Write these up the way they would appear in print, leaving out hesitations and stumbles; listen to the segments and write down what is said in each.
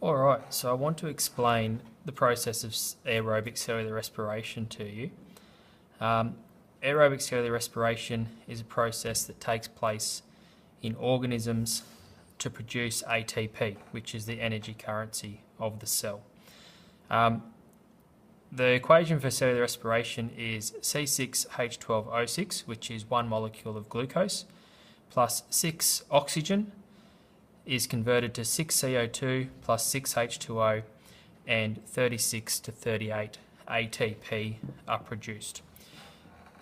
Alright, so I want to explain the process of aerobic cellular respiration to you. Aerobic cellular respiration is a process that takes place in organisms to produce ATP, which is the energy currency of the cell. The equation for cellular respiration is C6H12O6, which is 1 molecule of glucose, plus 6 oxygen is converted to 6 CO2 plus 6 H2O, and 36 to 38 ATP are produced.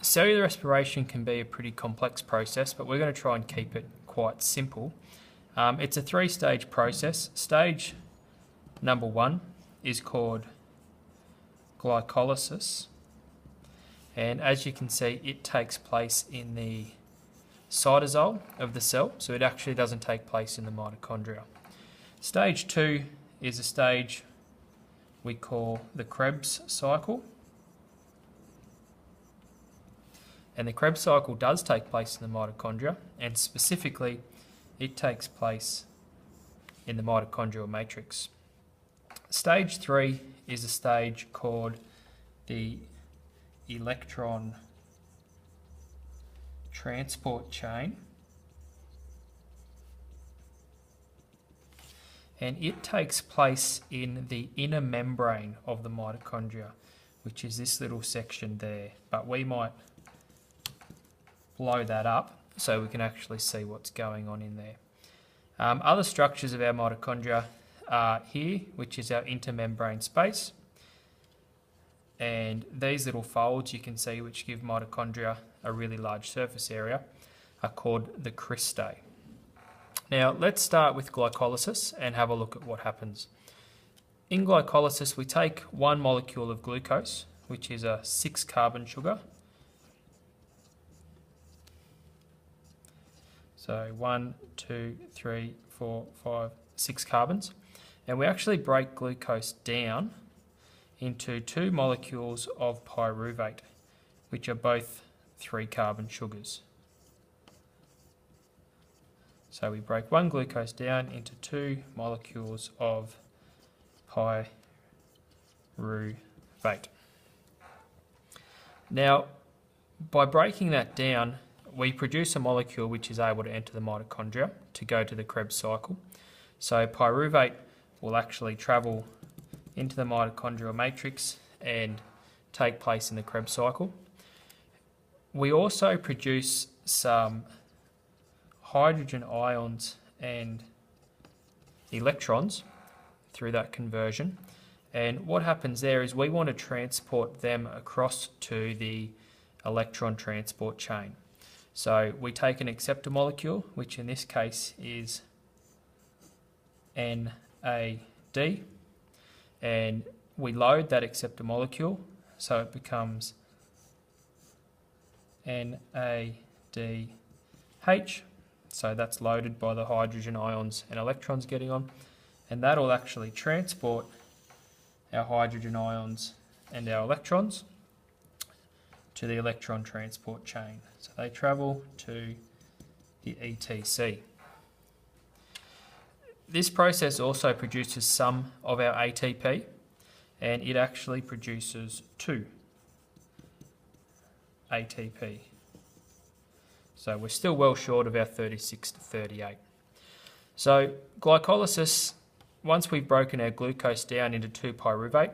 Cellular respiration can be a pretty complex process, but we're going to try and keep it quite simple. It's a 3-stage process. Stage number 1 is called glycolysis, and as you can see, it takes place in the cytosol of the cell, so it actually doesn't take place in the mitochondria. Stage 2 is a stage we call the Krebs cycle, and the Krebs cycle does take place in the mitochondria, and specifically it takes place in the mitochondrial matrix. Stage 3 is a stage called the electron transport chain, and it takes place in the inner membrane of the mitochondria, which is this little section there, but we might blow that up so we can actually see what's going on in there. Other structures of our mitochondria are here, which is our intermembrane space, and these little folds you can see, which give mitochondria a really large surface area, are called the cristae. Now let's start with glycolysis and have a look at what happens. In glycolysis we take 1 molecule of glucose, which is a 6-carbon sugar. So 1, 2, 3, 4, 5, 6 carbons. And we actually break glucose down into 2 molecules of pyruvate, which are both 3-carbon sugars. So we break 1 glucose down into 2 molecules of pyruvate. Now, by breaking that down, we produce a molecule which is able to enter the mitochondria to go to the Krebs cycle. So pyruvate will actually travel into the mitochondrial matrix and take place in the Krebs cycle. We also produce some hydrogen ions and electrons through that conversion, and what happens there is we want to transport them across to the electron transport chain. So we take an acceptor molecule, which in this case is NAD, and we load that acceptor molecule so it becomes NADH. So that's loaded by the hydrogen ions and electrons getting on, and that will actually transport our hydrogen ions and our electrons to the electron transport chain. So they travel to the ETC. This process also produces some of our ATP, and it actually produces 2 ATP. So we're still well short of our 36 to 38. So glycolysis, once we've broken our glucose down into 2 pyruvate,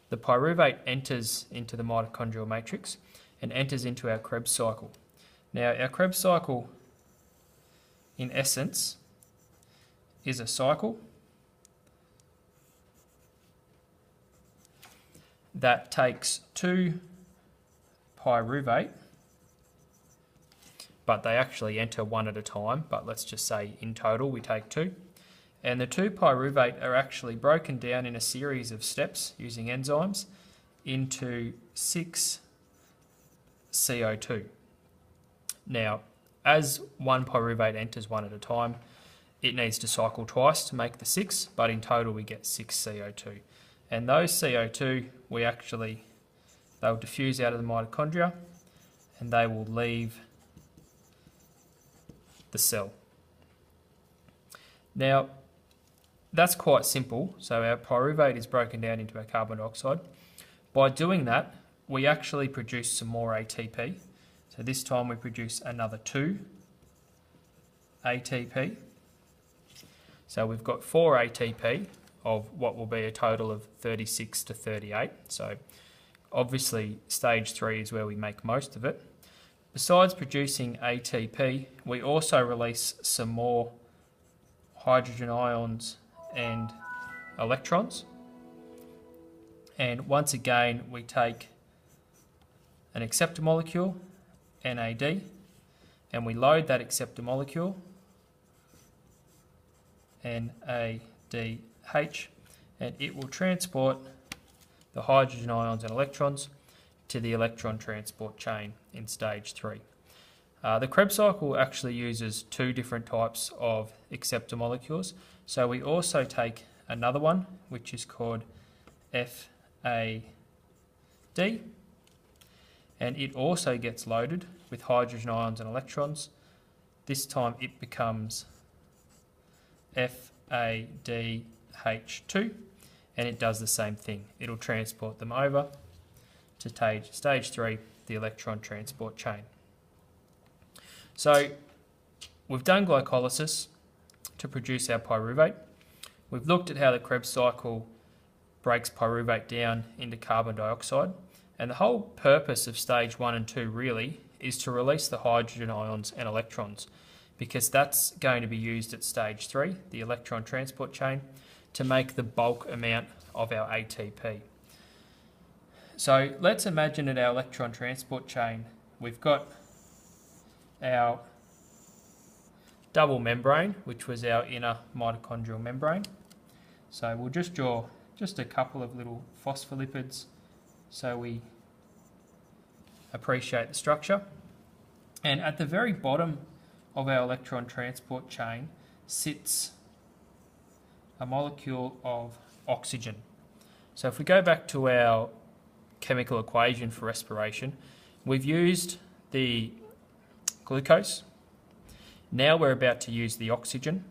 the pyruvate enters into the mitochondrial matrix and enters into our Krebs cycle. Now our Krebs cycle, in essence, is a cycle that takes 2 pyruvate, but they actually enter 1 at a time, but let's just say in total we take 2. And the 2 pyruvate are actually broken down in a series of steps using enzymes into 6 CO2. Now, as 1 pyruvate enters 1 at a time, it needs to cycle twice to make the 6, but in total we get 6 CO2. And those CO2, they'll diffuse out of the mitochondria and they will leave the cell. Now, that's quite simple. So our pyruvate is broken down into our carbon dioxide. By doing that, we actually produce some more ATP. So this time we produce another 2 ATP. So we've got 4 ATP of what will be a total of 36 to 38. So obviously stage 3 is where we make most of it. Besides producing ATP, we also release some more hydrogen ions and electrons. And once again, we take an acceptor molecule, NAD, and we load that acceptor molecule, NADH, and it will transport the hydrogen ions and electrons to the electron transport chain in stage 3. The Krebs cycle actually uses 2 different types of acceptor molecules. So we also take another one, which is called FAD, and it also gets loaded with hydrogen ions and electrons. This time it becomes FADH2, and it does the same thing. It'll transport them over to stage 3, the electron transport chain. So we've done glycolysis to produce our pyruvate. We've looked at how the Krebs cycle breaks pyruvate down into carbon dioxide, and the whole purpose of stage 1 and 2 really is to release the hydrogen ions and electrons, because that's going to be used at stage 3, the electron transport chain, to make the bulk amount of our ATP. So let's imagine at our electron transport chain, we've got our double membrane, which was our inner mitochondrial membrane. So we'll just draw just a couple of little phospholipids so we appreciate the structure. And at the very bottom of our electron transport chain sits a molecule of oxygen. So if we go back to our chemical equation for respiration, we've used the glucose. Now we're about to use the oxygen.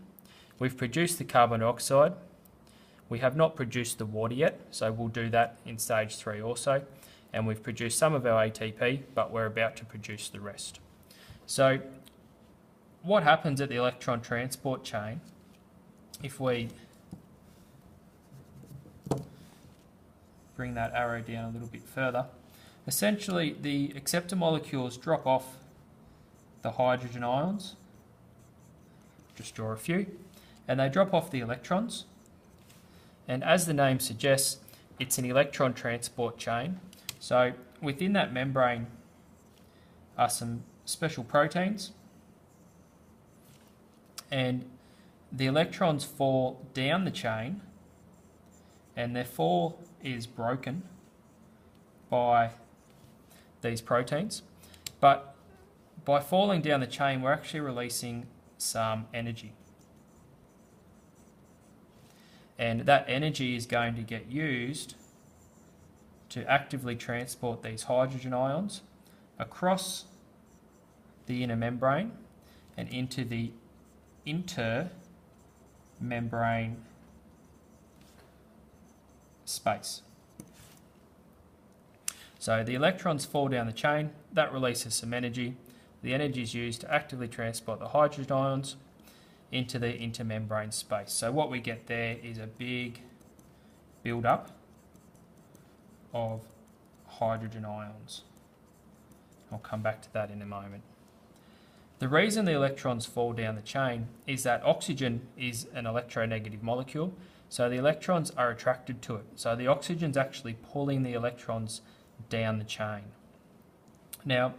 We've produced the carbon dioxide. We have not produced the water yet, so we'll do that in stage 3 also. And we've produced some of our ATP, but we're about to produce the rest. So what happens at the electron transport chain, if we bring that arrow down a little bit further, essentially the acceptor molecules drop off the hydrogen ions, just draw a few, and they drop off the electrons. And as the name suggests, it's an electron transport chain. So within that membrane are some special proteins, and the electrons fall down the chain, and their fall is broken by these proteins. But by falling down the chain, we're actually releasing some energy. And that energy is going to get used to actively transport these hydrogen ions across the inner membrane and into the intermembrane space. So the electrons fall down the chain, that releases some energy. The energy is used to actively transport the hydrogen ions into the intermembrane space. So what we get there is a big build-up of hydrogen ions. I'll come back to that in a moment. The reason the electrons fall down the chain is that oxygen is an electronegative molecule, so the electrons are attracted to it. So the oxygen's actually pulling the electrons down the chain. Now,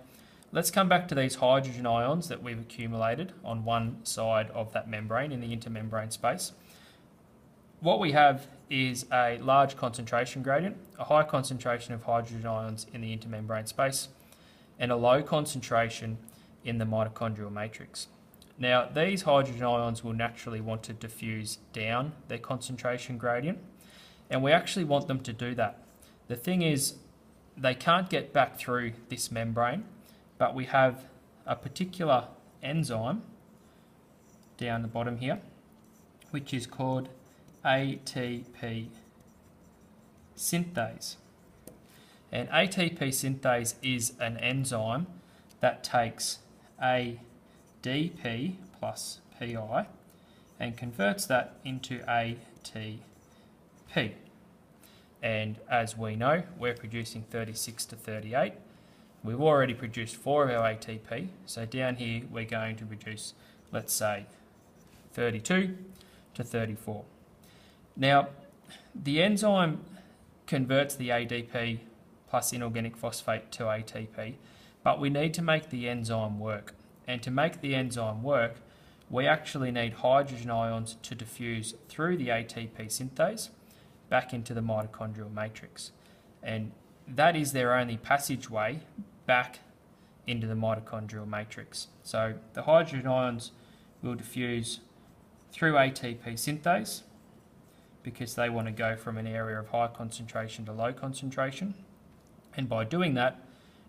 let's come back to these hydrogen ions that we've accumulated on one side of that membrane in the intermembrane space. What we have is a large concentration gradient, a high concentration of hydrogen ions in the intermembrane space, and a low concentration in the mitochondrial matrix. Now, these hydrogen ions will naturally want to diffuse down their concentration gradient, and we actually want them to do that. The thing is, they can't get back through this membrane, but we have a particular enzyme down the bottom here, which is called ATP synthase. And ATP synthase is an enzyme that takes ADP plus PI and converts that into ATP. And as we know, we're producing 36 to 38. We've already produced 4 of our ATP, so down here we're going to produce, let's say, 32 to 34. Now, the enzyme converts the ADP plus inorganic phosphate to ATP, but we need to make the enzyme work. And to make the enzyme work, we actually need hydrogen ions to diffuse through the ATP synthase back into the mitochondrial matrix. And that is their only passageway back into the mitochondrial matrix. So the hydrogen ions will diffuse through ATP synthase because they want to go from an area of high concentration to low concentration. And by doing that,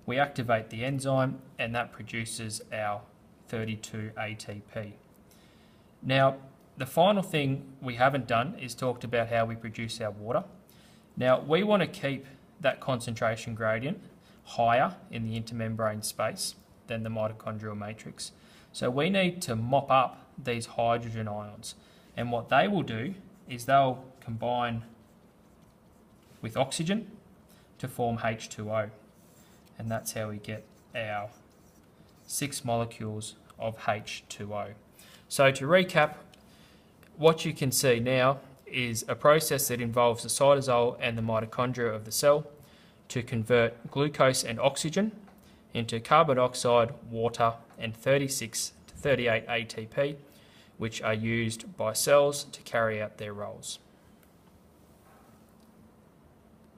we activate the enzyme and that produces our 32 ATP. Now, the final thing we haven't done is talked about how we produce our water. Now, we want to keep that concentration gradient higher in the intermembrane space than the mitochondrial matrix. So we need to mop up these hydrogen ions. And what they will do is they'll combine with oxygen to form H2O. And that's how we get our 6 molecules of H2O. So to recap, what you can see now is a process that involves the cytosol and the mitochondria of the cell to convert glucose and oxygen into carbon dioxide, water, and 36 to 38 ATP, which are used by cells to carry out their roles.